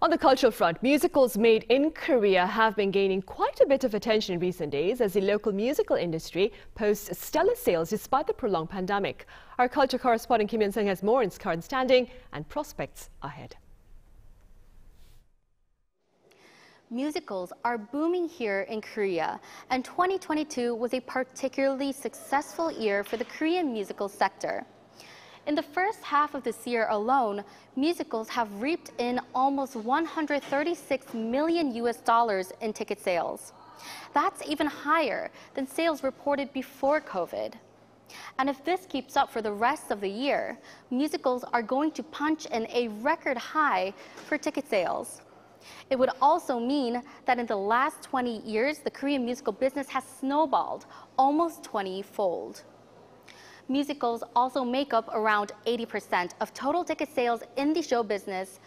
On the cultural front, musicals made in Korea have been gaining quite a bit of attention in recent days as the local musical industry posts stellar sales despite the prolonged pandemic. Our culture correspondent Kim Yeon-seung has more on its current standing and prospects ahead. Musicals are booming here in Korea, and 2022 was a particularly successful year for the Korean musical sector. In the first half of this year alone, musicals have reaped in almost $136 million in ticket sales. That's even higher than sales reported before COVID. And if this keeps up for the rest of the year, musicals are going to punch in a record high for ticket sales. It would also mean that in the last 20 years, the Korean musical business has snowballed almost 20-fold. Musicals also make up around 80% of total ticket sales in the show business,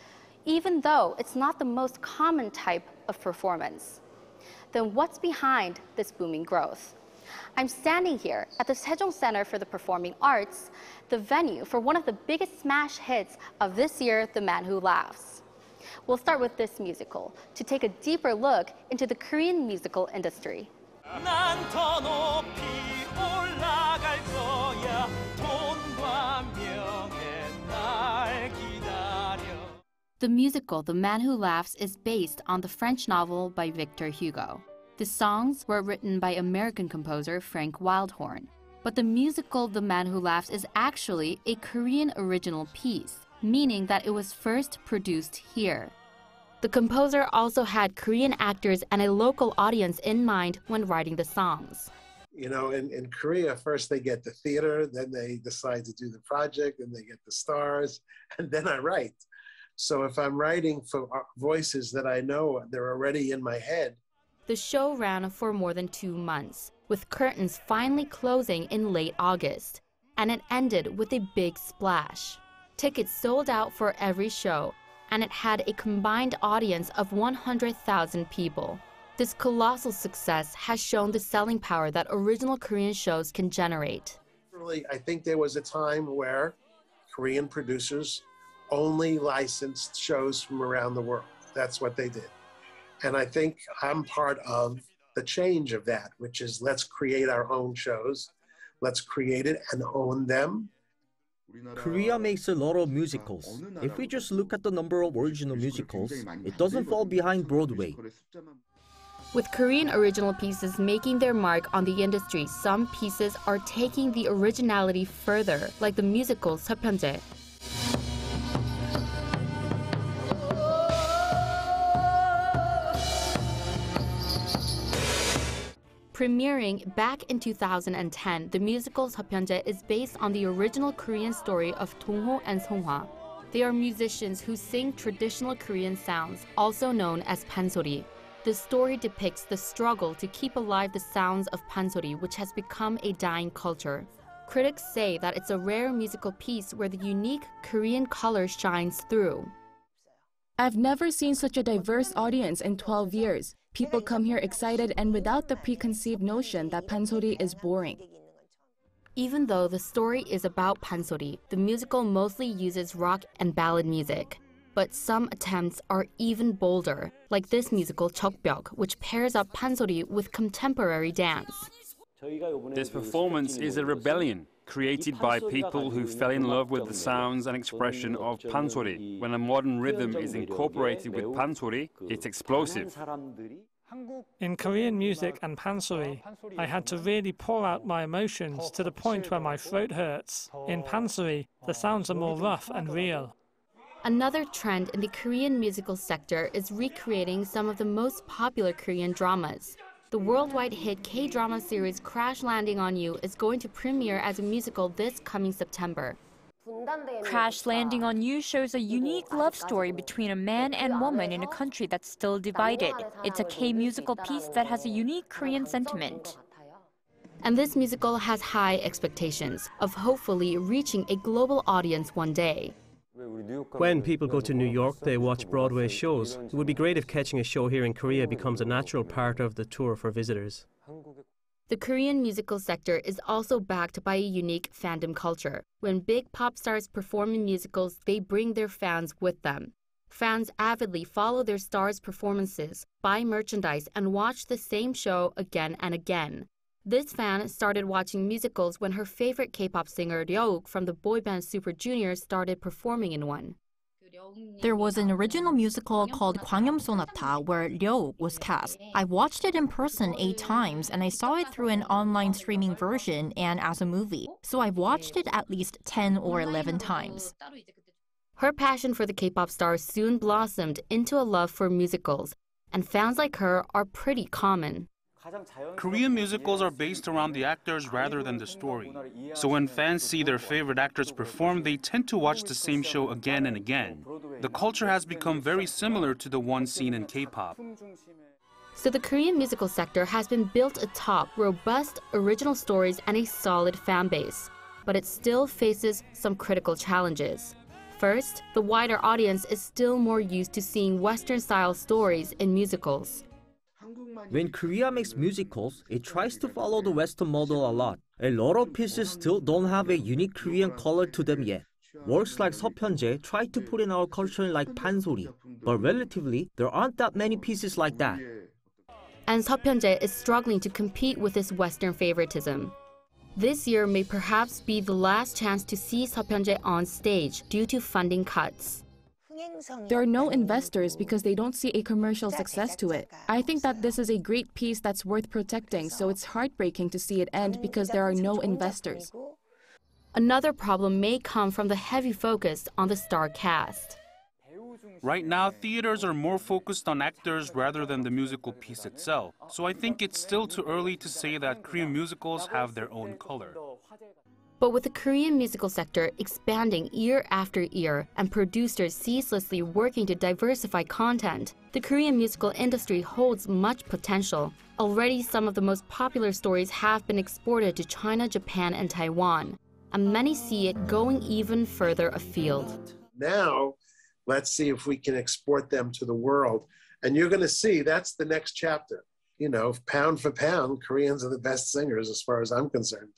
even though it's not the most common type of performance. Then what's behind this booming growth? I'm standing here at the Sejong Center for the Performing Arts, the venue for one of the biggest smash hits of this year, The Man Who Laughs. We'll start with this musical to take a deeper look into the Korean musical industry. The musical The Man Who Laughs is based on the French novel by Victor Hugo. The songs were written by American composer Frank Wildhorn. But the musical The Man Who Laughs is actually a Korean original piece, meaning that it was first produced here. The composer also had Korean actors and a local audience in mind when writing the songs. You know, in Korea, first they get the theater, then they decide to do the project, and they get the stars, and then I write. So if I'm writing for voices that I know, they're already in my head. The show ran for more than 2 months, with curtains finally closing in late August. And it ended with a big splash. Tickets sold out for every show, and it had a combined audience of 100,000 people. This colossal success has shown the selling power that original Korean shows can generate. Really, I think there was a time where Korean producers only licensed shows from around the world. That's what they did. And I think I'm part of the change of that, which is let's create our own shows. Let's create it and own them. Korea makes a lot of musicals. If we just look at the number of original musicals, it doesn't fall behind Broadway. With Korean original pieces making their mark on the industry, some pieces are taking the originality further, like the musical 서편제. Premiering back in 2010, the musical 서편제 is based on the original Korean story of Dong-ho and Song-hwa. They are musicians who sing traditional Korean sounds, also known as pansori. The story depicts the struggle to keep alive the sounds of pansori, which has become a dying culture. Critics say that it's a rare musical piece where the unique Korean color shines through. I've never seen such a diverse audience in 12 years. People come here excited and without the preconceived notion that pansori is boring. Even though the story is about pansori, the musical mostly uses rock and ballad music. But some attempts are even bolder, like this musical Jeokbyok, which pairs up pansori with contemporary dance. This performance is a rebellion created by people who fell in love with the sounds and expression of pansori. When a modern rhythm is incorporated with pansori, it's explosive. In Korean music and pansori, I had to really pour out my emotions to the point where my throat hurts. In pansori, the sounds are more rough and real. Another trend in the Korean musical sector is recreating some of the most popular Korean dramas. The worldwide hit K-drama series Crash Landing on You is going to premiere as a musical this coming September. Crash Landing on You shows a unique love story between a man and woman in a country that's still divided. It's a K-musical piece that has a unique Korean sentiment. And this musical has high expectations of hopefully reaching a global audience one day. When people go to New York, they watch Broadway shows. It would be great if catching a show here in Korea becomes a natural part of the tour for visitors. The Korean musical sector is also backed by a unique fandom culture. When big pop stars perform in musicals, they bring their fans with them. Fans avidly follow their stars' performances, buy merchandise, and watch the same show again and again. This fan started watching musicals when her favorite K-pop singer Ryeouk from the boy band Super Junior started performing in one. There was an original musical called Gwangyom Sonata where Ryeouk was cast. I watched it in person 8 times and I saw it through an online streaming version and as a movie. So I've watched it at least 10 or 11 times. Her passion for the K-pop star soon blossomed into a love for musicals, and fans like her are pretty common. Korean musicals are based around the actors rather than the story. So when fans see their favorite actors perform, they tend to watch the same show again and again. The culture has become very similar to the one seen in K-pop. So the Korean musical sector has been built atop robust, original stories and a solid fan base. But it still faces some critical challenges. First, the wider audience is still more used to seeing Western-style stories in musicals. When Korea makes musicals, it tries to follow the Western model a lot. A lot of pieces still don't have a unique Korean color to them yet. Works like 서편제 try to put in our culture like 판소리, but relatively, there aren't that many pieces like that. And 서편제 is struggling to compete with this Western favoritism. This year may perhaps be the last chance to see 서편제 on stage due to funding cuts. There are no investors because they don't see a commercial success to it. I think that this is a great piece that's worth protecting, so it's heartbreaking to see it end because there are no investors. Another problem may come from the heavy focus on the star cast. Right now, theaters are more focused on actors rather than the musical piece itself. So I think it's still too early to say that Korean musicals have their own color. But with the Korean musical sector expanding year after year and producers ceaselessly working to diversify content, the Korean musical industry holds much potential. Already, some of the most popular stories have been exported to China, Japan, and Taiwan, and many see it going even further afield. Now, let's see if we can export them to the world. And you're going to see that's the next chapter. You know, pound for pound, Koreans are the best singers as far as I'm concerned.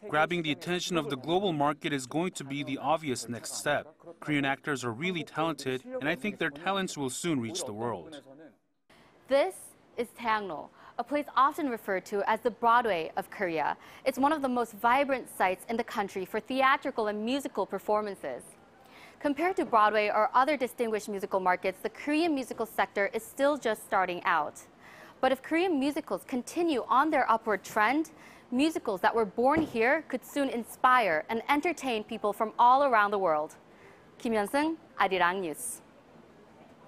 Grabbing the attention of the global market is going to be the obvious next step. Korean actors are really talented, and I think their talents will soon reach the world. This is Daehak-ro, a place often referred to as the Broadway of Korea. It's one of the most vibrant sites in the country for theatrical and musical performances. Compared to Broadway or other distinguished musical markets, the Korean musical sector is still just starting out. But if Korean musicals continue on their upward trend, musicals that were born here could soon inspire and entertain people from all around the world. Kim Yeon-seung, Arirang News.